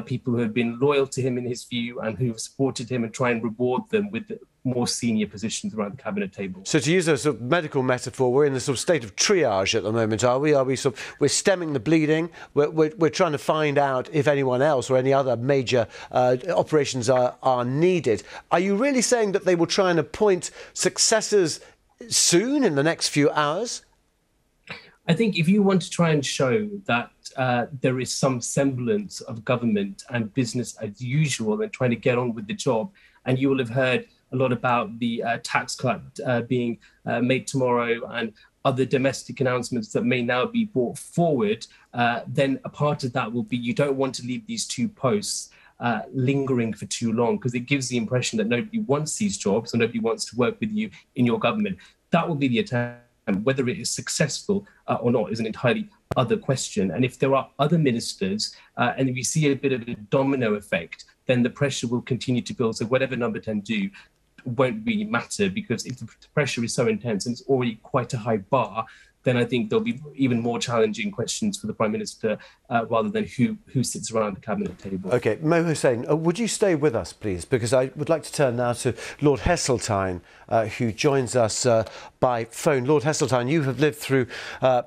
people who have been loyal to him in his view and who have supported him and try and reward them with more senior positions around the cabinet table. So to use a sort of medical metaphor, we're in the sort of state of triage at the moment, are we? We're stemming the bleeding. We're trying to find out if anyone else or any other major operations are needed. Are you really saying that they will try and appoint successors soon in the next few hours? I think if you want to try and show that there is some semblance of government and business as usual and trying to get on with the job, and you will have heard a lot about the tax cut being made tomorrow and other domestic announcements that may now be brought forward, then a part of that will be you don't want to leave these two posts lingering for too long, because it gives the impression that nobody wants these jobs and nobody wants to work with you in your government. That will be the attempt. Whether it is successful or not is an entirely other question. And if there are other ministers and if you see a bit of a domino effect, then the pressure will continue to build. So whatever Number 10 do won't really matter, because if the pressure is so intense and it's already quite a high bar, then I think there'll be even more challenging questions for the Prime Minister rather than who sits around the cabinet table. OK, Mo Hussein, would you stay with us, please? Because I would like to turn now to Lord Heseltine, who joins us by phone. Lord Heseltine, you have lived through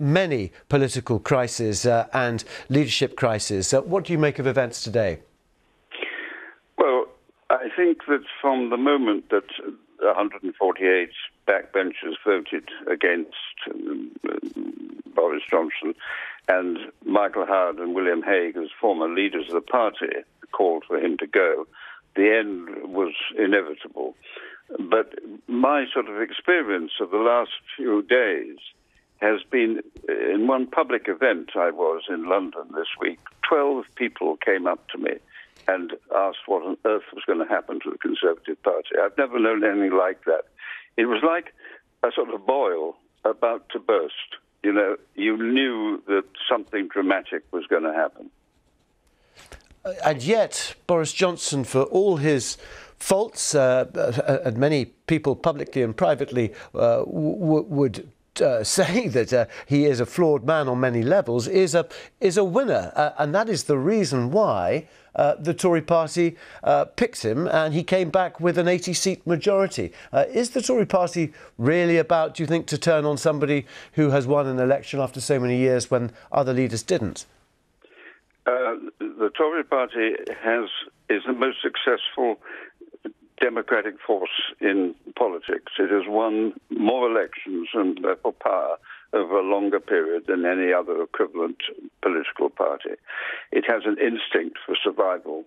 many political crises and leadership crises. What do you make of events today? Well, I think that from the moment that 148 backbenchers voted against Boris Johnson and Michael Howard and William Hague, as former leaders of the party, called for him to go, the end was inevitable. But my sort of experience of the last few days has been, in one public event I was in London this week, 12 people came up to me and asked what on earth was going to happen to the Conservative Party. I've never known anything like that. It was like a sort of boil about to burst. You know, you knew that something dramatic was going to happen. And yet, Boris Johnson, for all his faults, and many people publicly and privately would say that he is a flawed man on many levels, is a winner. And that is the reason why the Tory party picked him, and he came back with an 80-seat majority. Is the Tory party really about, do you think, to turn on somebody who has won an election after so many years when other leaders didn't? The Tory party is the most successful democratic force in politics. It has won more elections and therefore power over a longer period than any other equivalent political party. It has an instinct for survival,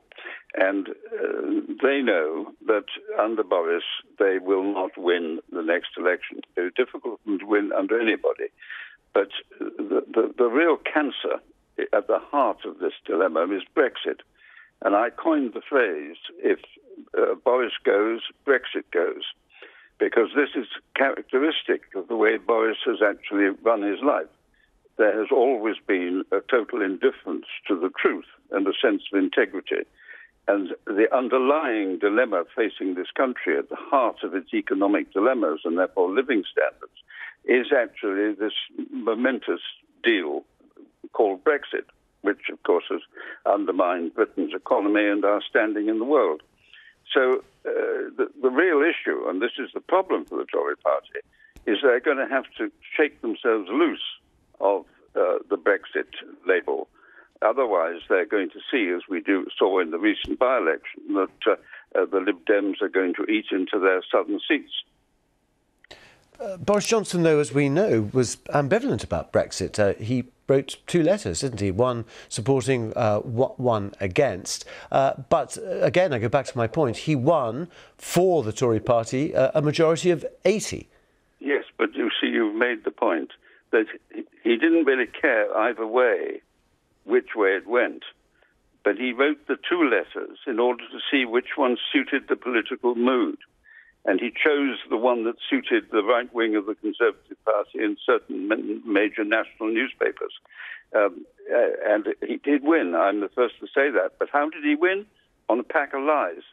and they know that under Boris they will not win the next election. It's difficult to win under anybody, but the real cancer at the heart of this dilemma is Brexit. And I coined the phrase, if Boris goes, Brexit goes, because this is characteristic of the way Boris has actually run his life. There has always been a total indifference to the truth and a sense of integrity. And the underlying dilemma facing this country at the heart of its economic dilemmas and therefore living standards is actually this momentous deal called Brexit, which, of course, has undermined Britain's economy and our standing in the world. So the real issue, and this is the problem for the Tory party, is they're going to have to shake themselves loose of the Brexit label. Otherwise, they're going to see, as we saw in the recent by-election, that the Lib Dems are going to eat into their southern seats. Boris Johnson, though, as we know, was ambivalent about Brexit. He wrote 2 letters, didn't he? One supporting, one against. But again, I go back to my point. He won for the Tory party a majority of 80. Yes, but you see, you've made the point that he didn't really care either way which way it went. But he wrote the 2 letters in order to see which one suited the political mood. And he chose the one that suited the right wing of the Conservative Party in certain major national newspapers. And he did win. I'm the first to say that. But how did he win? On a pack of lies.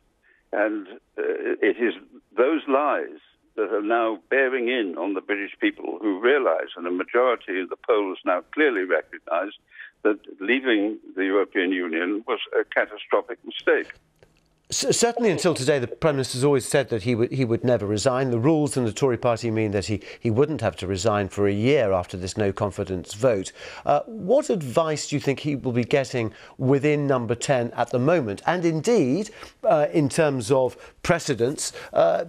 And it is those lies that are now bearing in on the British people, who realise, and a majority of the polls now clearly recognise, that leaving the European Union was a catastrophic mistake. Certainly until today, the Prime Minister's always said that he would never resign. The rules in the Tory party mean that he wouldn't have to resign for a year after this no-confidence vote. What advice do you think he will be getting within Number 10 at the moment? And indeed, in terms of precedents,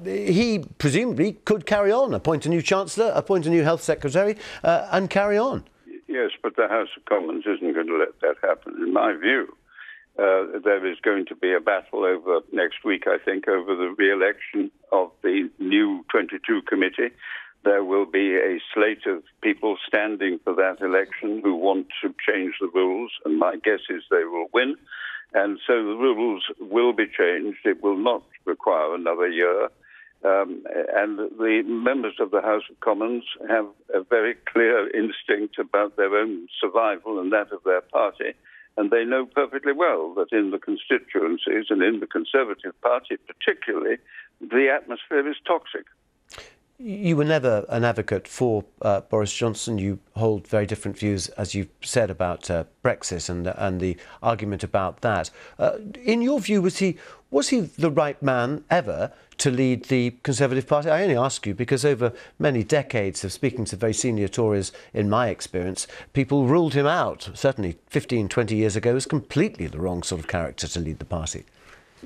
he presumably could carry on, appoint a new Chancellor, appoint a new Health Secretary, and carry on. Yes, but the House of Commons isn't going to let that happen, in my view. There is going to be a battle over next week, I think, over the re-election of the new 22 committee. There will be a slate of people standing for that election who want to change the rules, and my guess is they will win. And so the rules will be changed. It will not require another year. And the members of the House of Commons have a very clear instinct about their own survival and that of their party. And they know perfectly well that in the constituencies and in the Conservative Party particularly, the atmosphere is toxic. You were never an advocate for Boris Johnson. You hold very different views, as you've said, about Brexit and the argument about that. In your view, was he the right man ever to lead the Conservative Party? I only ask you because over many decades of speaking to very senior Tories, in my experience, people ruled him out, certainly 15, 20 years ago, as completely the wrong sort of character to lead the party.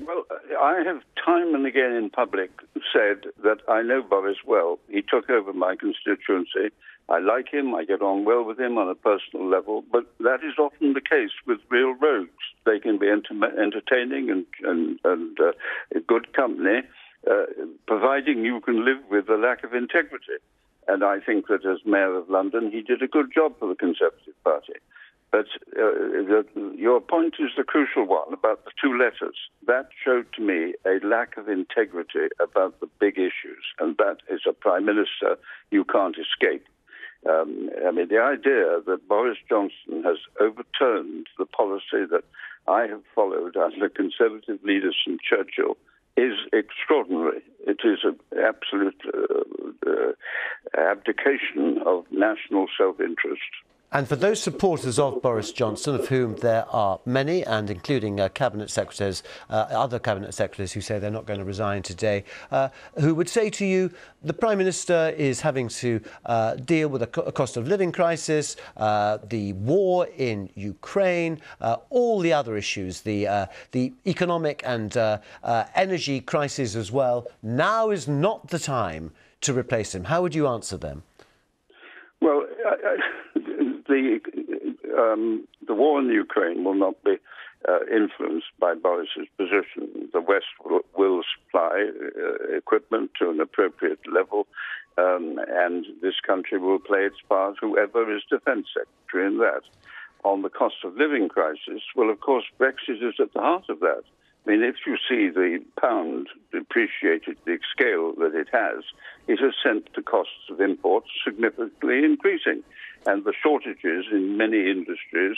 Well, I have time and again in public said that I know Boris well. He took over my constituency. I like him. I get on well with him on a personal level. But that is often the case with real rogues. They can be entertaining and good company, providing you can live with the lack of integrity. And I think that as Mayor of London, he did a good job for the Conservative Party. But your point is the crucial one about the two letters. That showed to me a lack of integrity about the big issues, and that is a Prime Minister you can't escape. I mean, the idea that Boris Johnson has overturned the policy that I have followed under Conservative leaders from Churchill is extraordinary. It is an absolute abdication of national self-interest. And for those supporters of Boris Johnson, of whom there are many, and including cabinet secretaries, other cabinet secretaries who say they're not going to resign today, who would say to you, the Prime Minister is having to deal with a cost of living crisis, the war in Ukraine, all the other issues, the economic and energy crisis as well. Now is not the time to replace him. How would you answer them? Well, the war in Ukraine will not be influenced by Boris's position. The West will supply equipment to an appropriate level, and this country will play its part, whoever is Defence Secretary in that. On the cost of living crisis, well, of course, Brexit is at the heart of that. I mean, if you see the pound depreciated the scale that it has sent the costs of imports significantly increasing. And the shortages in many industries,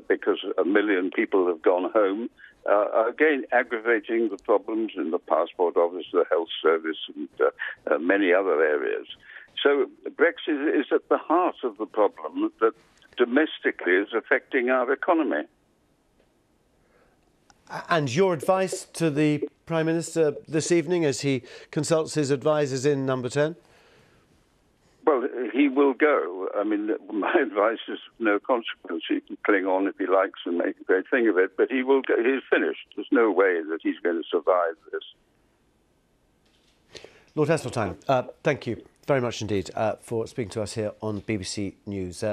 because 1 million people have gone home, are again aggravating the problems in the passport office, the health service, and many other areas. So Brexit is at the heart of the problem that domestically is affecting our economy. And your advice to the Prime Minister this evening as he consults his advisers in Number 10? Well, he will go. I mean, my advice is no consequence. He can cling on if he likes and make a great thing of it, but he will go. He's finished. There's no way that he's going to survive this. Lord Heseltine, thank you very much indeed for speaking to us here on BBC News.